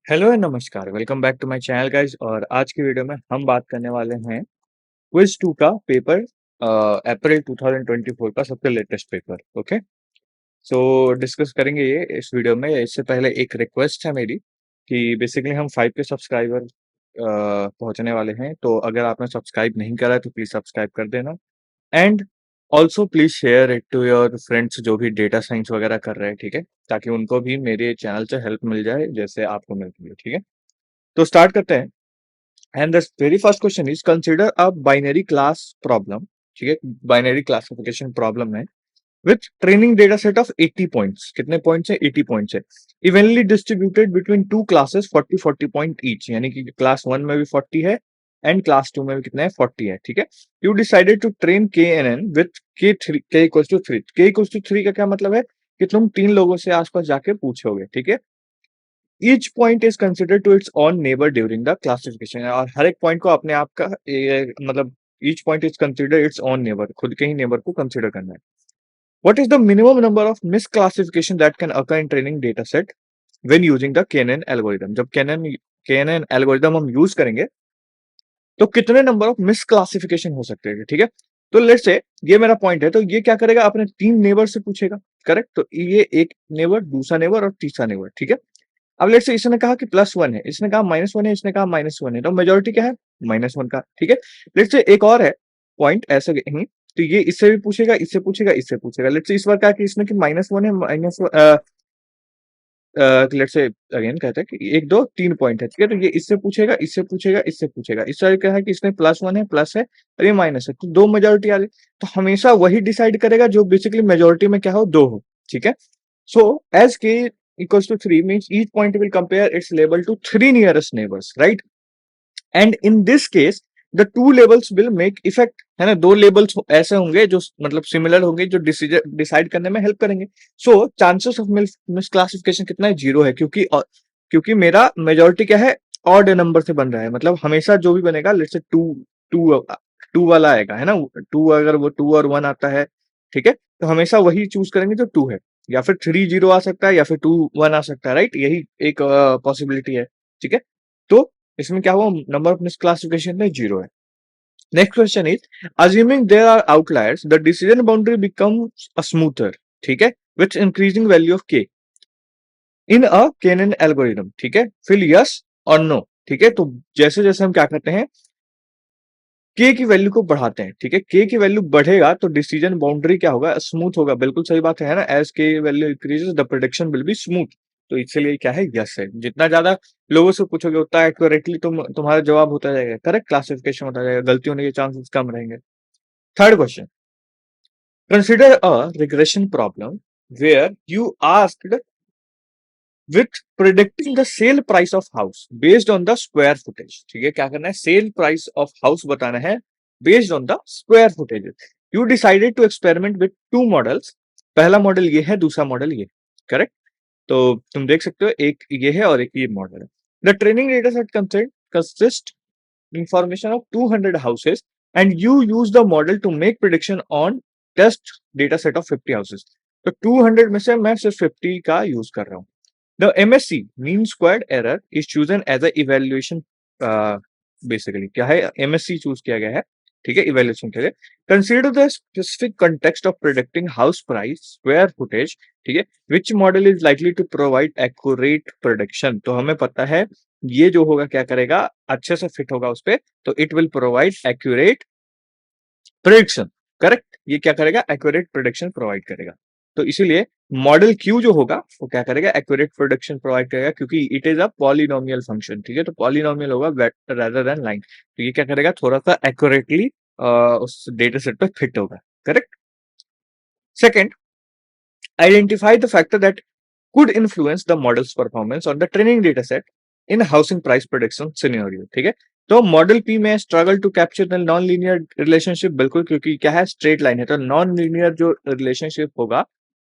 Hello and नमस्कार, welcome back to my channel guys. और आज की वीडियो में हम बात करने वाले हैं क्विज 2 का पेपर, अप्रैल 2024 का सबसे लेटेस्ट पेपर। ओके, सो डिस्कस करेंगे ये इस वीडियो में। इससे पहले एक रिक्वेस्ट है मेरी कि बेसिकली हम 5 के सब्सक्राइबर पहुंचने वाले हैं, तो अगर आपने सब्सक्राइब नहीं करा है तो प्लीज सब्सक्राइब कर देना। And also please share it to your friends जो भी डेटा साइंस वगैरह कर रहे हैं, ठीक है, ताकि उनको भी मेरे चैनल से हेल्प मिल जाए जैसे आपको मिलती है। ठीक है, तो स्टार्ट करते हैं। And the very first question is consider a binary class problem. ठीक है, बाइनरी क्लासिफिकेशन प्रॉब्लम है with training data set of 80 points. कितने पॉइंट्स है? 80 पॉइंट्स है। Evenly distributed between two classes, 40 point each, यानी कि क्लास 1 में भी 40 है एंड क्लास 2 में भी कितना है? 40 है। ठीक है, यू डिसाइडेड टू ट्रेन के एन एन विथ के इक्वल्स टू 3। के इक्वल्स टू 3 का क्या मतलब है कि तुम 3 लोगों से आसपास जाके पूछोगे। ठीक है, each point is consider to its own neighbour during the classification. और हर एक पॉइंट को अपने आप का मतलब each point is consider its own neighbour, खुद के ही नेबर को कंसिडर करना है। What is the minimum number of misclassification that can occur in training data set when using the KNN algorithm. जब केएनएन एल्गोरिथम हम use करेंगे तो कितने नंबर ऑफ मिस क्लासिफिकेशन हो सकते हैं? ठीक है, तो लेट्स से ये मेरा पॉइंट है, तो ये क्या करेगा? अपने 3 नेबर से पूछेगा। करेक्ट, तो ये एक नेबर, दूसरा नेबर और तीसरा नेबर। ठीक है, अब लेट्स से इसने कहा कि +1 है, इसने कहा -1 है, इसने कहा -1 है, तो मेजोरिटी क्या है? -1 का। ठीक है, लेट्स से एक और है पॉइंट ऐसे ही, तो ये इससे भी पूछेगा, इससे पूछेगा, इससे पूछेगा। लेट्स से इस बार क्या कि इसने कि -1 है, लेट्स से अगेन कहते हैं कि 1 2 3 पॉइंट है। ठीक है, तो ये इससे पूछेगा, इससे पूछेगा, इससे पूछेगा। इस बार क्या है कि इसने +1 है, प्लस है और ये माइनस है, तो 2 मेजोरिटी आ गई। तो हमेशा वही डिसाइड करेगा जो बेसिकली मेजोरिटी में क्या हो? 2 हो। ठीक है, so as k equals to 3 means each point will compare its label to 3 nearest neighbors, right? And in this case the two labels will make effect, है ना? दो लेबल्स ऐसे होंगे जो मतलब सिमिलर होंगे, जो डिसीजन डिसाइड करने में हेल्प करेंगे। So chances of miss classification कितना है? 0 है, क्योंकि मेरा मेजोरिटी क्या है? ऑड नंबर से बन रहा है, मतलब हमेशा जो भी बनेगा लेट्स से 2 2 2 वाला आएगा, है ना? 2, अगर वो 2 और 1 आता है, ठीक है, तो हमेशा वही चूज करेंगे जो 2 है, या फिर 3 0 आ सकता है, या फिर 2 1 आ सकता है, राइट? यही एक पॉसिबिलिटी है। ठीक है, तो इसमें क्या हुआ? नंबर ऑफ मिसक्लासिफिकेशन में 0 है। Next question is assuming there are outliers the decision boundary becomes a smoother. ठीक है, विथ इंक्रीजिंग वैल्यू ऑफ के इन अ केनन एल्गोरिथम। ठीक है, फिर यस और नो। ठीक है, तो जैसे जैसे हम क्या करते हैं, के की वैल्यू को बढ़ाते हैं। ठीक है, के की वैल्यू बढ़ेगा तो डिसीजन बाउंड्री क्या होगा? स्मूथ होगा। बिल्कुल सही बात है ना? एज के value increases the prediction will be smooth. तो इसलिए क्या है? यस है। जितना ज्यादा लोगों से पूछोगे उतना एक्यूरेटली तुम्हारा जवाब होता जाएगा, करेक्ट क्लासिफिकेशन होता जाएगा, गलती होने के चांसेस कम रहेंगे। Third question, consider a regression problem where you asked with predicting the sale price of house based on the square footage. ठीक है, क्या करना है? सेल प्राइस ऑफ हाउस बताना है based on the square footage. You decided to experiment with 2 models. पहला model ये है, दूसरा मॉडल ये। करेक्ट, तो तुम देख सकते हो एक ये है और एक ये मॉडल है। The training data set consist information of 200 houses and you use the model to make prediction on test data set of 50 houses। तो 200 में से मैं सिर्फ 50 का यूज कर रहा हूँ। The MSC mean squared error is chosen as a evaluation। Basically क्या है? MSC चूज किया गया है, ठीक है, इवेल्युएशन के लिए। Consider the specific context of predicting house price square footage. ठीक है, which model is likely to provide accurate prediction. तो हमें पता है ये जो होगा क्या करेगा? अच्छे से फिट होगा उस पे, तो it will provide accurate prediction. Correct, ये क्या करेगा? एक्यूरेट प्रिडिक्शन प्रोवाइड करेगा। तो इसीलिए मॉडल क्यू जो होगा वो क्या करेगा? एक्यूरेट प्रिडिक्शन प्रोवाइड करेगा, क्योंकि it is a polynomial function. ठीक है, तो पॉलिनोमियल होगा रेदर देन लाइन, तो ये क्या करेगा? थोड़ा सा एक्यूरेटली उस डेटा सेट पे फिट होगा। Correct. Second, identify the factor that could influence the model's performance on the training data set in housing price prediction scenario। ठीक है, तो मॉडल पी में struggle to capture the non linear relationship. बिल्कुल, क्योंकि क्या है? Straight line है, तो नॉन लीनियर जो रिलेशनशिप होगा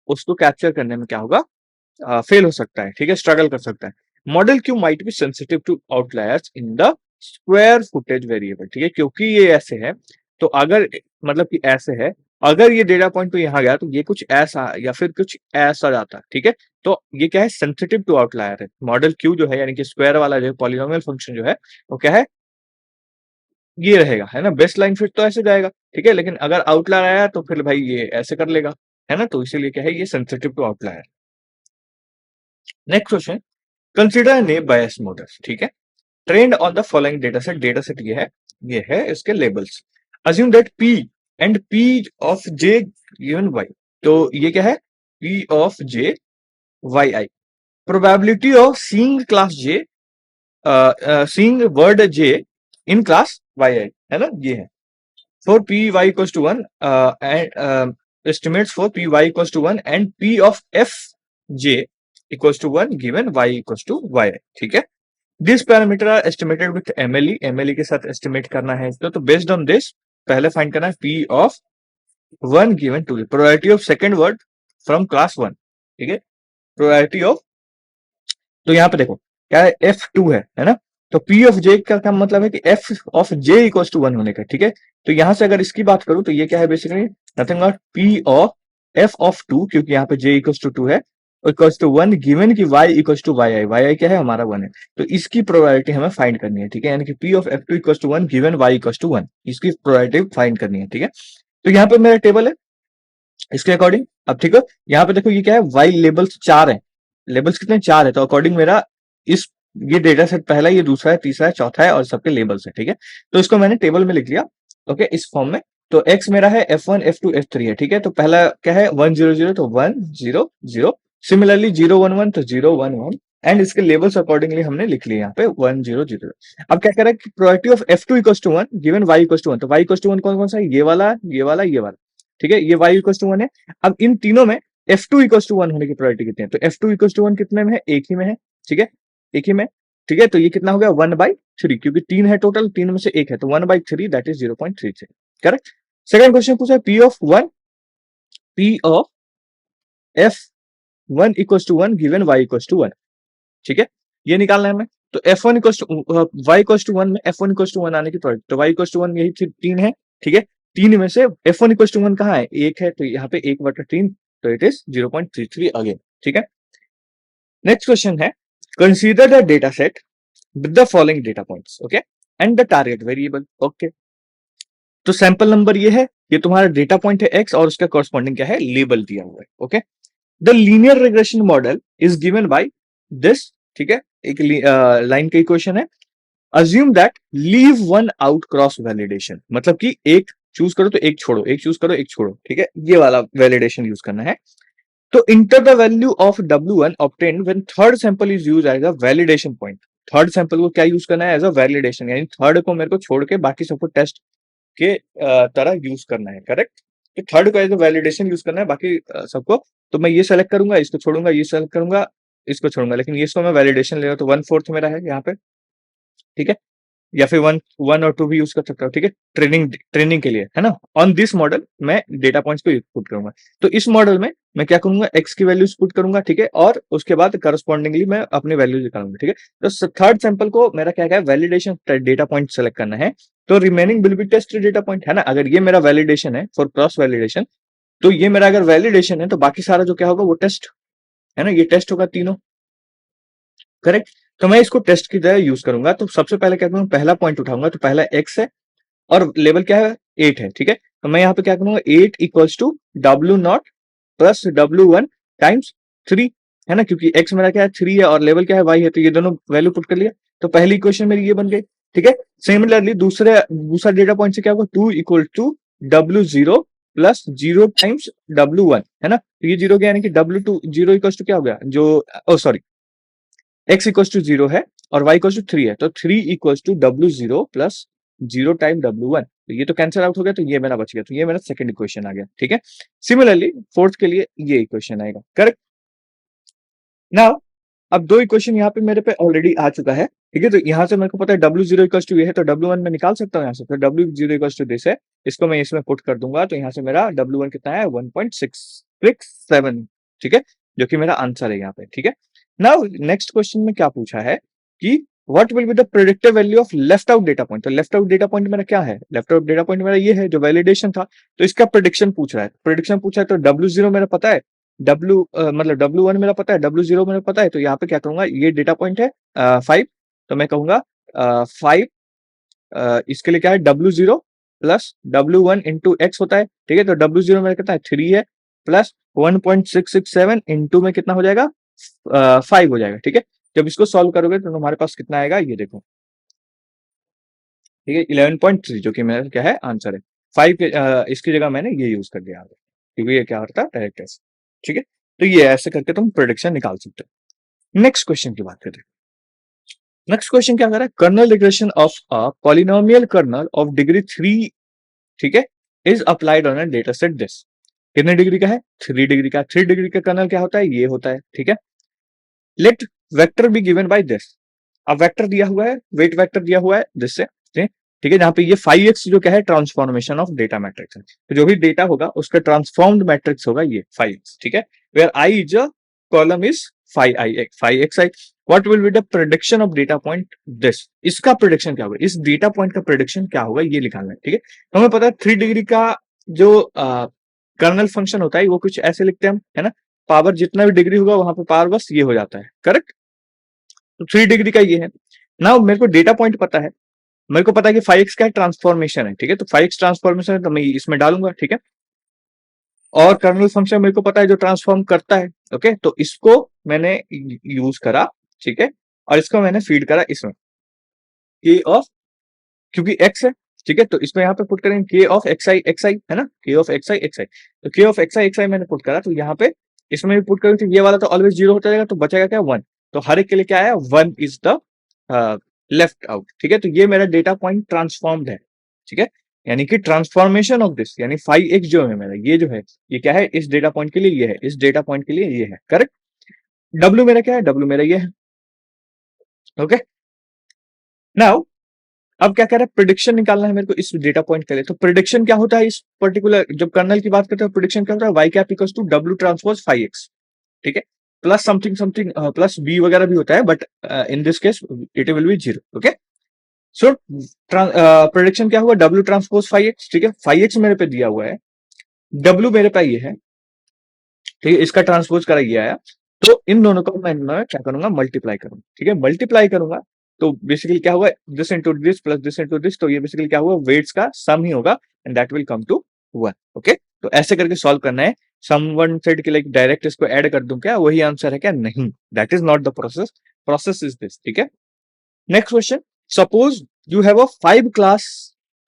उसको कैप्चर करने में क्या होगा? फेल हो सकता है। ठीक है, स्ट्रगल कर सकता है। Model Q might be sensitive to outliers in the square footage variable. ठीक है, क्योंकि ये ऐसे है, तो अगर मतलब कि ऐसे है अगर ये डेटा पॉइंट तो यहाँ गया तो ये कुछ ऐसा या फिर कुछ ऐसा जाता, ठीक है। तो ये क्या है, सेंसिटिव टू आउटलायर है। मॉडल क्यू जो है यानी कि स्क्वायर वाला जो पॉलिनोमियल फंक्शन जो है वो क्या है, ये रहेगा, है ना। बेस्ट लाइन फिट तो ऐसे जाएगा, ठीक है, लेकिन अगर आउटलायर आया तो फिर भाई ये ऐसे कर लेगा, है ना। तो इसीलिए क्या है, ये sensitive to outlier. Next question, consider naive Bayes model, ठीक है। Trained on the following data set ये है इसके labels. Assume that P and P of J given Y. तो ये क्या है, P of J Y I. Probability of seeing class J, seeing word J in class Y I, है ना, ये है। For P Y equals to 1 and estimates for py equals to 1 and p of fj equals to 1 given y equals to yi, ठीक है। This parameter are estimated with MLE, MLE के साथ estimate करना है इसको। तो बेस्ड ऑन दिस पहले find करना है P of 1 given two, probability of second word from class 1, ठीक है। प्रोबेबिलिटी ऑफ, तो यहाँ पे देखो क्या है, F2 है ना। तो P ऑफ J का क्या मतलब है कि F of J equals to 1 होने का, ठीक है। तो यहां से अगर इसकी बात करूं तो ये क्या है, basically nothing but P of F of 2, क्योंकि यहाँ पे J इक्वल्स टू 2 है, इक्वल्स टू 1 गिवन की Y equals to YI, YI क्या है हमारा 1 है। तो इसकी प्रोबेबिलिटी हमें फाइंड करनी है, ठीक है। यानी कि P of F2 equals to 1 given Y equals to 1, इसकी प्रोबेबिलिटी फाइंड करनी है, ठीक है। तो यहाँ पे मेरा टेबल है इसके अकॉर्डिंग। अब ठीक है, यहाँ पे देखो ये क्या है, वाई लेबल्स 4 है। लेबल्स कितने, 4 है। तो अकॉर्डिंग मेरा इस, ये डेटा सेट पहला, ये दूसरा है, तीसरा है, चौथा है, और सबके लेबल्स है, ठीक है। तो इसको मैंने टेबल में लिख लिया, ओके, इस फॉर्म में। तो एक्स मेरा है F1 F2 F3 है, ठीक है। तो पहला क्या है 1 0 0, तो 1 0 0। सिमिलरली 0 1 1, तो 0 1 1। एंड इसके लेबल्स अकॉर्डिंगली हमने लिख लिए यहाँ पे 1 0 0। अब क्या कह रहा है कि probability of F2 equals to 1 given Y equals to 1। तो Y इक्वल्स टू 1 कौन कौन सा है, ये वाला, ये वाला, ये वाला, ठीक है। ये y इक्वल्स टू 1 है। अब इन तीनों में F2 इक्वल्स टू 1 होने की प्रोबेबिलिटी कितनी है, तो F2 इक्वल्स टू 1 कितने में है, एक ही में है, ठीक है, एक ही में, ठीक है। तो ये कितना हो गया 1/3, क्योंकि 3 है टोटल, 3 में से एक है, तो 1/3 that is 0.33, correct. Second question पूछा P of 1, P of F1 equals to 1 given y equals to 1, ठीक है, ये निकालना है हमें। तो F1 equals to y equals to 1 में F1 इक्वल्स टू 1 आने की प्रोबेबिलिटी, तो y इक्वल्स टू 1 यही 3 है, ठीक है। 3 में से F1 इक्वल्स टू 1 कहाँ है, एक है, तो यहाँ पे 1/3, तो इट इज 0.33 अगेन, ठीक है। नेक्स्ट क्वेश्चन है, consider the data set with the following data points, okay, and the target variable, okay. तो सैंपल नंबर ये है, ये तुम्हारा डेटा पॉइंट है x, और उसका कॉरस्पॉन्डिंग क्या है, लेबल दिया हुआ है, okay. The linear regression model is given by this, ठीक है, एक लाइन का इक्वेशन है। Assume that leave one out cross validation, मतलब कि एक चूज करो तो एक छोड़ो, एक चूज करो एक छोड़ो, ठीक है, ये वाला वैलिडेशन यूज करना है। तो enter the value of W1 obtained when third sample is use as a validation point. Third sample को क्या यूज करना है, एज अ वैलिडेशन, यानी थर्ड को मेरे को छोड़ के बाकी सबको टेस्ट के तरह यूज करना है, करेक्ट। तो थर्ड को एज अ वैलिडेशन यूज करना है, बाकी सबको। तो मैं ये सेलेक्ट करूंगा, इसको छोड़ूंगा, ये सेलेक्ट करूंगा, इसको छोड़ूंगा, लेकिन ये इसको मैं वैलिडेशन ले रहा हूं, तो 1/4 मेरा है यहाँ पे, ठीक है। या फिर वन वन और टू भी यूज कर सकता हूँ, ठीक है, ट्रेनिंग ट्रेनिंग के लिए, है ना। ऑन दिस मॉडल मैं डेटा पॉइंट्स को पुट करूंगा। तो इस मॉडल में मैं क्या करूंगा, एक्स की वैल्यूज पुट करूंगा, ठीक है, और उसके बाद करस्पॉन्डिंगली मैं अपनी वैल्यूज निकालूंगा, ठीक है। तो थर्ड सैंपल को मेरा क्या क्या है, वैलिडेशन डेटा पॉइंट सेलेक्ट करना है। तो remaining will be test data point, है ना। अगर ये मेरा वैलिडेशन है फॉर क्रॉस वैलिडेशन, तो ये मेरा अगर वैलिडेशन है, तो बाकी सारा जो क्या होगा वो टेस्ट, है ना, ये टेस्ट होगा तीनों, करेक्ट। तो मैं इसको टेस्ट की तरह यूज करूंगा। तो सबसे पहले क्या करूंगा, पहला पॉइंट उठाऊंगा, तो पहला एक्स है और लेवल क्या है 8 है, ठीक है। तो मैं यहाँ पे क्या करूंगा, 8 equals to W0 plus W1 times 3, है ना, क्योंकि x मेरा क्या है 3 है और लेवल क्या है y है, तो ये दोनों वैल्यू पुट कर लिया। तो पहली इक्वेशन मेरी ये बन गई, ठीक है। सिमिलरली दूसरा डेटा पॉइंट से क्या होगा, 2 equal to W0 plus 0 times W1, है ना। तो ये जीरो गया, यानी कि W2 0 इक्वल्स टू क्या हो गया, जो ओ सॉरी, x इक्वल्स टू 0 है और y इक्वल्स टू 3 है, तो 3 equals to W0 plus 0 time W1। तो ये तो कैंसिल आउट हो गया, तो ये मेरा बच गया, तो ये मेरा सेकंड इक्वेशन आ गया, ठीक है। सिमिलरली फोर्थ के लिए ये इक्वेशन आएगा, करेक्ट। नाउ अब दो इक्वेशन यहाँ पे मेरे पे ऑलरेडी आ चुका है, ठीक है। तो यहाँ से मेरे को पता है W0 इक्वल्स टू ये है, तो W1 में निकाल सकता हूँ यहाँ से, तो W0 इक्वल्स टू दिस है, इसको मैं इसमें पुट कर दूंगा। तो यहाँ से मेरा W1 कितना है, 1.667, ठीक है, जो कि मेरा आंसर है यहाँ पे, ठीक है। नाउ नेक्स्ट क्वेश्चन में क्या पूछा है कि what will be the predictive value of left out data point. तो लेफ्ट आउट डेटा पॉइंट मेरा क्या है, लेफ्ट आउट डेटा पॉइंट मेरा ये है जो वैलिडेशन था, तो इसका प्रेडिक्शन पूछ रहा है, प्रेडिक्शन पूछा है तो W0 मेरा पता है, मतलब W1 मेरा पता है, W0 मेरा पता है, तो यहाँ पे क्या करूंगा, ये डेटा पॉइंट है 5, तो मैं कहूंगा 5, इसके लिए क्या है W0 plus W1 into x होता है, ठीक है, तो W0 मेरा कितना है 3 है, प्लस 1.667 इंटू में कितना हो जाएगा 5 हो जाएगा, ठीक है। जब इसको सॉल्व करोगे तो तुम्हारे पास कितना आएगा, ये देखो, ठीक है 11.3, जो कि मेरा क्या है आंसर है 5 के, इसकी जगह मैंने ये यूज कर दिया आगे, क्योंकि ये क्या होता है डायरेक्ट ऐसे, ठीक है। तो ये ऐसे करके तुम प्रोडिक्शन निकाल सकते हो। नेक्स्ट क्वेश्चन की बात करते हैं। नेक्स्ट क्वेश्चन क्या कर रहा है, kernel regression of a polynomial kernel of degree 3, ठीक है, is applied on a data set this. कितने डिग्री का है, 3 डिग्री का। 3 डिग्री का कर्नल क्या होता है, ये होता है, ठीक है। Let vector be given by this. अब वेक्टर दिया हुआ है, वेट वेक्टर दिया हुआ है जिससे, ठीक है, जहां पे ये 5x जो क्या है ट्रांसफॉर्मेशन ऑफ डेटा मैट्रिक्स है, तो जो भी डेटा होगा उसका ट्रांसफॉर्म्ड मैट्रिक्स होगा ये 5x, ठीक है, where i is a column is 5xi। What will be the prediction of data point this. इसका प्रेडिक्शन क्या होगा, इस डेटा पॉइंट का प्रेडिक्शन क्या होगा ये निकालना है, ठीक है। तो हमें पता है 3 डिग्री का जो कर्नल फंक्शन होता है वो कुछ ऐसे लिखते हैं हम, है ना, पावर जितना भी डिग्री होगा वहां पे पावर बस ये हो जाता है, करेक्ट। तो 3 डिग्री का ये है। नाउ मेरे को डेटा पॉइंट पता है, मेरे को पता है कि 5x का ट्रांसफॉर्मेशन है, ठीक है, तो 5x ट्रांसफॉर्मेशन है तो मैं इसमें डालूंगा, ठीक है। और कर्नल फंक्शन मेरे को पता है जो ट्रांसफॉर्म करता है, ओके, तो इसको मैंने यूज करा, ठीक है, और इसको मैंने फीड करा इसमें के ऑफ, क्योंकि x है, ठीक है, तो इसमें यहाँ पे पुट करेंगे के ऑफ xi है ना, के ऑफ xi, तो के ऑफ xi मैंने पुट करा, तो यहाँ पे इसमें भी पुट करेंगे तो ये वाला तो ऑलवेज 0 होता जाएगा, तो बचेगा क्या 1, तो हर एक के लिए क्या है 1 इज द लेफ्ट आउट, ठीक है। तो ये मेरा डेटा पॉइंट ट्रांसफॉर्म्ड है, ठीक है, यानी कि ट्रांसफॉर्मेशन ऑफ दिस, यानी 5x जो है मेरा, ये जो है ये क्या है, इस डेटा पॉइंट के लिए ये है, इस डेटा पॉइंट के लिए ये है, करेक्ट। W मेरा क्या है, W मेरा ये है, ओके। नाउ अब क्या कह रहा है, प्रिडिक्शन निकालना है मेरे को इस डेटा पॉइंट के लिए। तो प्रिडिक्शन क्या होता है इस पर्टिकुलर, जब कर्नल की बात करते हैं प्रिडिक्शन क्या होता है, y cap equals to W transpose 5x, ठीक है, plus something something plus b वगैरह भी होता है, but in this case it will be 0, okay. So prediction क्या हुआ, W ट्रांसपोज 5x, ठीक है, 5x मेरे पे दिया हुआ है, W मेरे पे ये है, ठीक है, इसका ट्रांसपोज करा ये आया, तो इन दोनों को मैं क्या करूंगा, मल्टीप्लाई करूंगा, ठीक है, मल्टीप्लाई करूंगा, तो बेसिकली क्या होगा, this into this plus this into this, तो ये बेसिकली क्या हुआ, वेट्स का सम ही होगा, and that will come to 1, okay. तो ऐसे करके सॉल्व करना है। समवन सेड कि लाइक डायरेक्ट इसको ऐड कर दूं क्या, वही आंसर है क्या, नहीं, that is not the process, process is this, ठीक है। Next question, suppose you have a 5 class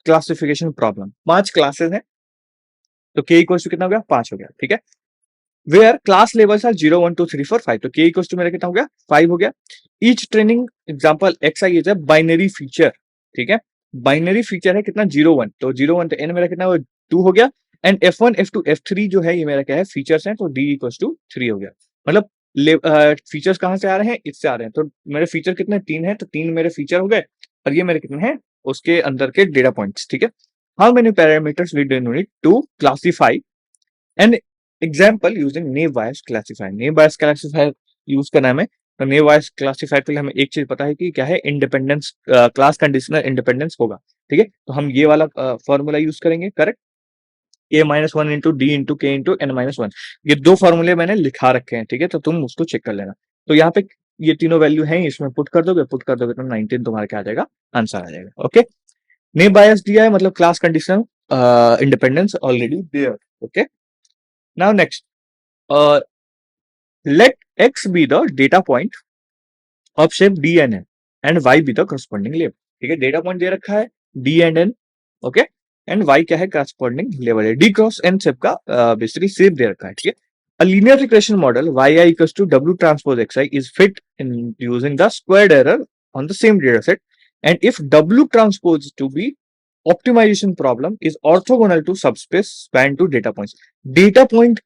classification problem, 5 classes है, तो k इक्वल टू कितना हो गया, 5 हो गया, ठीक है, वेयर क्लास लेवल्स आर 0 1 2 3 4 5, तो k इक्वल टू मेरा कितना हो गया 5 हो गया। Each training example xi is a binary feature, ठीक है, बाइनरी फीचर है कितना 0 1, तो 0 1 तो n मेरा कितना हो 2 हो गया, एंड f1 f2 f3 जो है ये मेरा क्या है फीचर्स हैं, तो d इक्वल टू 3 हो गया। मतलब फीचर्स कहां से आ रहे हैं, इससे आ रहे हैं, तो मेरे फीचर कितने 3 है, तो 3 मेरे फीचर हो गए, और ये मेरे कितने हैं उसके अंदर के डेटा पॉइंट्स, ठीक है। How many parameters we do need to classify and example using naive Bayes classifier. Naive Bayes classifier use करना है हमें, तो नेव बायस क्लासिफायर के लिए हमें एक चीज पता है कि क्या है, इंडिपेंडेंस, क्लास कंडीशनल इंडिपेंडेंस होगा, ठीक है, तो हम ये वाला फॉर्मूला यूज करेंगे, correct, a minus one into D into के इंटू एन माइनस वन, ये दो फॉर्मूले मैंने लिखा रखे हैं, ठीक है, तो तुम उसको चेक कर लेना। तो यहाँ पे ये तीनों वैल्यू हैं, इसमें पुट कर दोगे तो 19 तुम्हारा क्या आ जाएगा, आंसर आ जाएगा, ओके। नेव बायस दिया है मतलब class conditional independence already there, okay. Now next, let x be the data point of shape d and n and y be the corresponding level, ठीक है, डेटा पॉइंट दे रखा है d and n, okay, and y क्या है corresponding level है, d cross n shape का basically shape दे रखा है, ठीक है। A linear regression model yi equals to w transpose xi is fit in using the squared error on the same data set, and if w transpose to be optimization problem is orthogonal to subspace span to data points, data point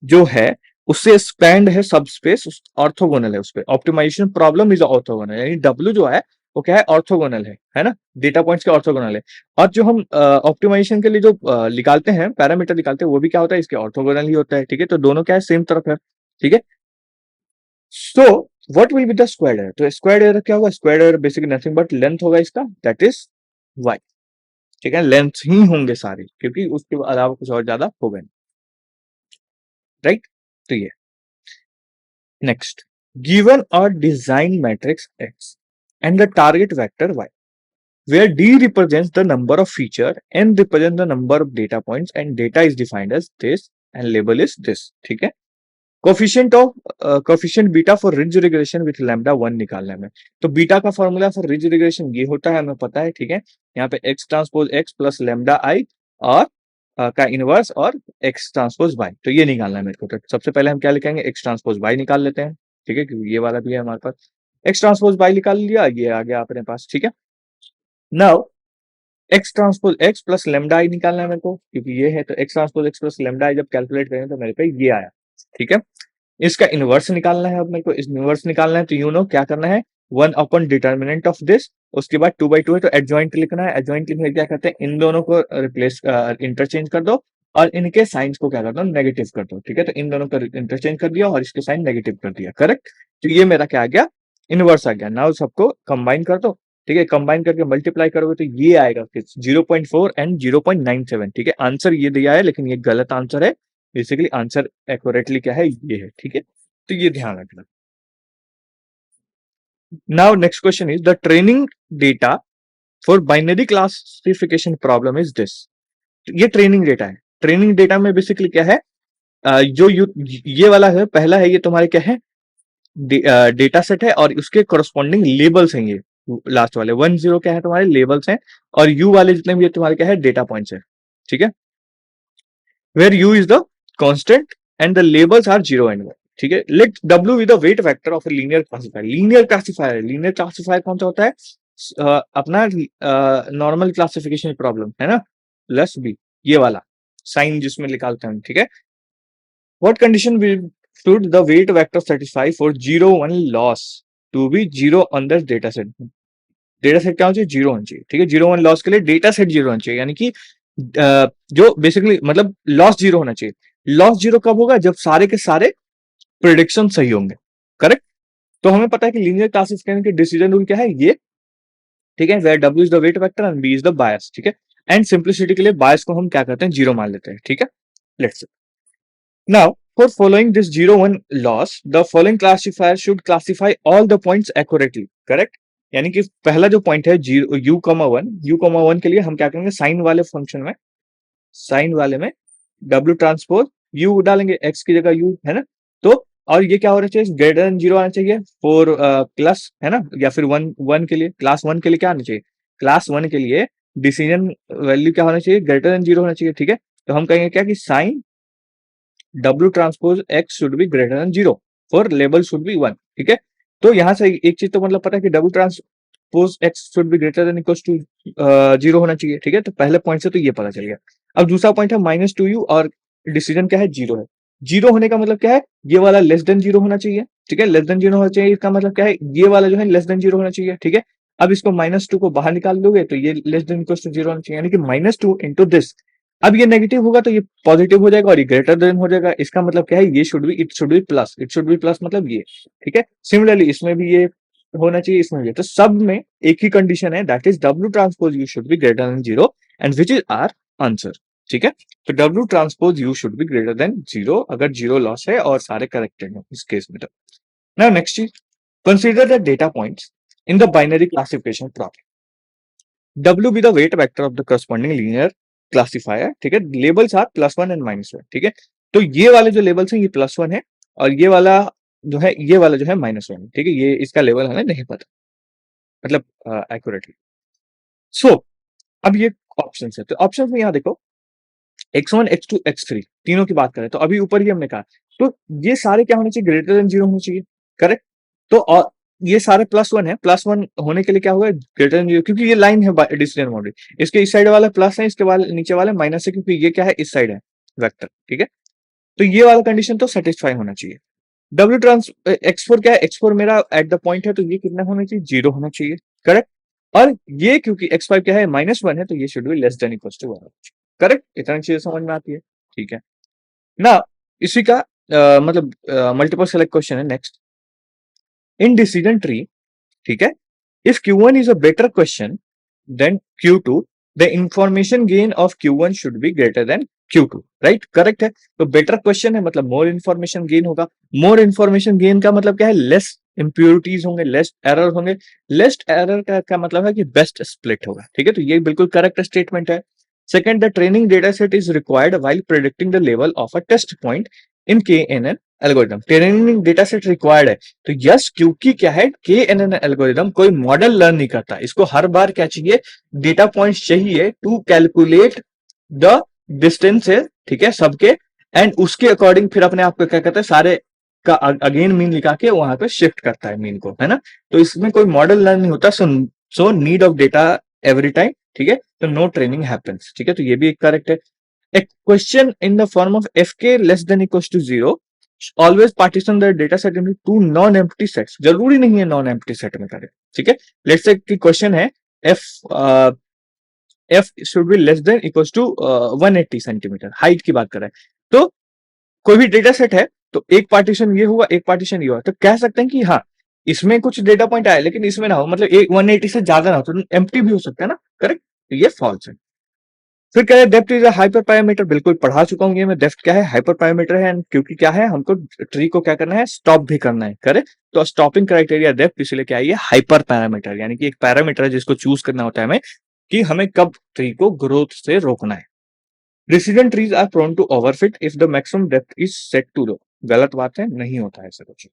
जो है उससे spend है सब space, orthogonal है, उस पे optimisation problem is orthogonal, यानी W जो है वो क्या है ऑर्थोगोनल है ना, डेटा पॉइंट्स के ऑर्थोगोनल है। और जो हम ऑप्टिमाइजेशन के लिए जो निकालते हैं पैरामीटर निकालते हैं वो भी क्या होता है, इसके ऑर्थोगोनल ही होता है, ठीक है, तो दोनों क्या है सेम तरफ है, ठीक है। So what will be the square error? तो स्क्वायर एरर क्या होगा? Square error basically nothing but length होगा इसका, दैट इज y। ठीक है, लेंथ ही होंगे सारे, क्योंकि उसके अलावा कुछ और ज्यादा होगा नहीं, राइट? तो ये next, given a design matrix x and the target vector y, where D represents the number of feature, N represents the number of data points, and data is defined as this and label is this। ठीक है, coefficient beta for ridge regression with lambda 1 निकालना है हमें। तो beta का formula for ridge regression ये होता है, हमें पता है। ठीक है, यहाँ पे X transpose X plus lambda I और का इनवर्स और एक्स ट्रांसपोज वाई, तो ये निकालना है मेरे को। तो सबसे पहले हम क्या लिखेंगे? एक्स ट्रांसपोज वाई निकाल लेते हैं। ठीक है, क्योंकि ये वाला भी है हमारे पास। एक्स ट्रांसपोज वाई निकाल लिया, ये आ गया अपने पास। ठीक है, now x transpose X plus lambda I निकालना है मेरे को, क्योंकि ये है। तो x transpose X plus lambda I जब कैलकुलेट करें तो मेरे पे ये आया। ठीक है, इसका इनवर्स निकालना है। अब मेरे को इनवर्स निकालना है, तो यू नो क्या करना है? 1 अपॉन डिटर्मिनेंट ऑफ दिस, उसके बाद 2/2 है तो एडजॉइंट लिखना है। एडजॉइंट लिखने क्या करते हैं? इन दोनों को रिप्लेस इंटरचेंज कर दो और इनके साइंस को क्या कर दो? नेगेटिव कर दो। ठीक है, तो इन दोनों को इंटरचेंज कर दिया और इसके साइन नेगेटिव कर दिया। करेक्ट, तो ये मेरा क्या आ गया? इनवर्स आ गया। नाउ सबको कंबाइन कर दो। ठीक है, कंबाइन करके मल्टीप्लाई करोगे तो ये आएगा 0.4 एंड 0.97। ठीक है, आंसर ये दिया है, लेकिन ये गलत आंसर है। बेसिकली आंसर एक्यूरेटली क्या है? ये है। ठीक है, तो ये ध्यान रखना। Now next question is the training data for binary classification problem is this. ये ट्रेनिंग डेटा है। ट्रेनिंग डेटा में बेसिकली क्या है? ये वाला है, पहला है ये तुम्हारे क्या है? डेटा सेट है और उसके करस्पॉन्डिंग लेबल्स हैं। ये लास्ट वाले 10 क्या है? तुम्हारे लेबल्स हैं। और यू वाले जितने भी तुम्हारे क्या है? डेटा पॉइंट्स है। ठीक है, where u is the constant and the labels are 0 and 1। ठीक है, let w be the weight vector of a linear classifier। Linear classifier है। लीनियर क्लासिफायर कौन सा होता है? अपना नॉर्मल क्लासिफिकेशन प्रॉब्लम है ना, प्लस बी, ये वाला साइन जिसमें निकालते हैं। ठीक है, what condition will should the weight vector satisfy for 0 1 loss to be 0 on the data set? Data set क्या होना चाहिए? 0 होना चाहिए। ठीक है, 0 1 लॉस के लिए डेटा सेट 0 होना चाहिए, यानी कि जो बेसिकली मतलब लॉस 0 होना चाहिए। लॉस 0 कब होगा? जब सारे के सारे प्रिडिक्शन सही होंगे। करेक्ट, तो हमें पता है कि लीनियर क्लासिफिकेशन के डिसीजन रूल क्या है? ये। ठीक है, where W is the weight vector and b is the bias. ठीक है, एंड सिंप्लिसिटी के लिए बायस को हम क्या करते हैं? 0 मान लेते हैं। ठीक है, let's now for following this 0 1 loss, the following classifier should classify all the points accurately। Correct, यानी कि पहला जो पॉइंट है u,1 के लिए हम क्या करेंगे? साइन वाले फंक्शन में, साइन वाले में w ट्रांसपोज u डालेंगे, x की जगह u है ना। तो और ये क्या होना चाहिए? ग्रेटर देन 0 आना चाहिए। 4 प्लस है ना, या फिर 1 के लिए, क्लास 1 के लिए क्या आना चाहिए? क्लास 1 के लिए डिसीजन वैल्यू क्या होना चाहिए? ग्रेटर देन 0 होना चाहिए। ठीक है, तो हम कहेंगे क्या कि sign W transpose x should be greater than 0 for label should be 1। ठीक है, तो यहां से एक चीज तो मतलब पता है कि W transpose x should be greater than equal to 0 होना चाहिए। ठीक है, तो पहले पॉइंट से तो ये पता चल गया। अब दूसरा पॉइंट है -2u और डिसीजन क्या है? 0 है। 0 होने का मतलब क्या है? ये वाला लेस देन 0 होना चाहिए। ठीक है, लेस देन 0 होना चाहिए, इसका मतलब क्या है? ये वाला जो है लेस देन 0 होना चाहिए। ठीक है, अब इसको -2 को बाहर निकाल दोगे तो ये लेस देन इक्वल टू 0 होना चाहिए, यानी कि -2 इंटू दिस। अब ये नेगेटिव होगा तो ये पॉजिटिव हो जाएगा और ये ग्रेटर देन हो जाएगा। इसका मतलब क्या है? ये should B, it should be plus, it should be plus मतलब ये। ठीक है, सिमिलरली इसमें भी ये होना चाहिए, इसमें भी। तो सब में एक ही कंडीशन है, that is W transpose U should be greater than 0 and which is our answer. ठीक है, तो W transpose U should be greater than 0 अगर 0 लॉस है और सारे करेक्टेड है इस केस में। तो नाउ नेक्स्ट चीज, consider the data points in the binary classification problem. W be the weight vector of the corresponding linear classifier। ठीक है, लेबल्स आर +1 एंड -1। ठीक है, तो ये वाले जो लेबल्स हैं ये +1 है और ये वाला जो है, ये वाला जो है -1। ठीक है, ये इसका लेवल हमें नहीं पता, मतलब एक्यूरेटली। सो अब ये ऑप्शन है, तो ऑप्शन में यहाँ देखो x1 x2 x3 तीनों की बात करें तो अभी ऊपर ही हमने कहा, तो ये सारे क्या होने चाहिए? ग्रेटर देन 0 होने चाहिए। करेक्ट, तो और ये सारे +1 है, +1 होने के लिए क्या होगा? ग्रेटर देन 0, क्योंकि ये लाइन है डिसीजन बाउंड्री। इसके इस साइड वाला प्लस है, इसके वाले नीचे वाले माइनस है, क्योंकि ये क्या है? इस साइड है वेक्टर। ठीक है, तो ये वाला कंडीशन तो सेटिस्फाई होना चाहिए। W ट्रांस x4 क्या है? x4 मेरा एट द पॉइंट है, तो ये कितना होना चाहिए? 0 होना चाहिए। करेक्ट, और ये क्योंकि x5 क्या है? -1 है, तो ये should be less than equal to 1। Correct, इतना चीजें समझ में आती है। ठीक है ना, इसी का मतलब मल्टीपल सेलेक्ट क्वेश्चन है नेक्स्ट। इन डिसीजन ट्री, ठीक है, if Q1 is a better question than Q2, the information gain of Q1 should be greater than Q2, right? Correct है। तो बेटर क्वेश्चन है मतलब मोर इन्फॉर्मेशन गेन होगा। More information gain का मतलब क्या है? लेस इंप्योरिटीज होंगे, लेस एरर होंगे। लेस एरर का मतलब है कि बेस्ट स्प्लिट होगा, ठीक है। तो ये बिल्कुल करेक्ट स्टेटमेंट है। Second, the training data set is required while predicting the level of a test point in KNN algorithm. Training data set required है तो यस, क्योंकि क्या है, KNN एल्गोरिथम कोई मॉडल लर्न नहीं करता, इसको हर बार क्या चाहिए? डेटा पॉइंट्स चाहिए टू कैलकुलेट द डिस्टेंसेस, ठीक है, सबके, एंड उसके अकॉर्डिंग फिर अपने आप को क्या कहते हैं, सारे का अगेन मीन निकाल के वहां पे शिफ्ट करता है मीन को, है ना। तो इसमें कोई मॉडल लर्न नहीं होता। So need of data every time, ठीक है। तो नो ट्रेनिंग हैपेंस, ठीक है। तो ये भी एक करेक्ट है। A question in the form of fk less than equals to 0 always partition the data set into two non-empty sets। जरूरी नहीं है नॉन एम्प्टी सेट में करें, ठीक है। लेट्स से कि क्वेश्चन है f f should be less than equals to 180 centimetre, height की बात कर रहे हैं। तो कोई भी डेटा सेट है तो एक पार्टीशन ये हुआ, एक पार्टीशन ये हुआ, तो कह सकते हैं कि हाँ, इसमें कुछ डेटा पॉइंट आए लेकिन इसमें ना हो, मतलब एक 180 से ज्यादा ना हो, तो एम्प्टी भी हो सकता है ना, करेक्ट। तो ये फॉल्स है। फिर कह रहे depth is a hyper parameter, बिल्कुल पढ़ा चुका हूँ ये मैं। डेप्थ क्या है? हाइपर पैरामीटर है, क्योंकि क्या है, हमको ट्री को क्या करना है? स्टॉप भी करना है, करे। तो स्टॉपिंग क्राइटेरिया डेप्थ, इसलिए क्या है ये हाइपर पैरामीटर, यानी कि एक पैरामीटर है जिसको चूज करना होता है हमें कि हमें कब ट्री को ग्रोथ से रोकना है। Decision trees are prone to overfit if the maximum depth is set to low. गलत बात है, नहीं होता है ऐसा कुछ,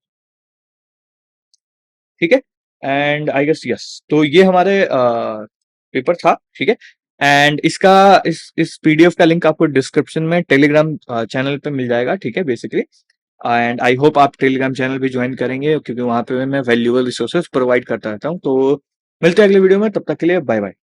ठीक है। एंड आई गेस यस, तो ये हमारे पेपर था, ठीक है। एंड इसका इस पीडीएफ का लिंक आपको डिस्क्रिप्शन में टेलीग्राम चैनल पे मिल जाएगा, ठीक है, बेसिकली। एंड आई होप आप टेलीग्राम चैनल भी ज्वाइन करेंगे, क्योंकि वहां पे मैं वैल्यूएबल रिसोर्सेज प्रोवाइड करता रहता हूँ। तो मिलते हैं अगले वीडियो में, तब तक के लिए बाय बाय।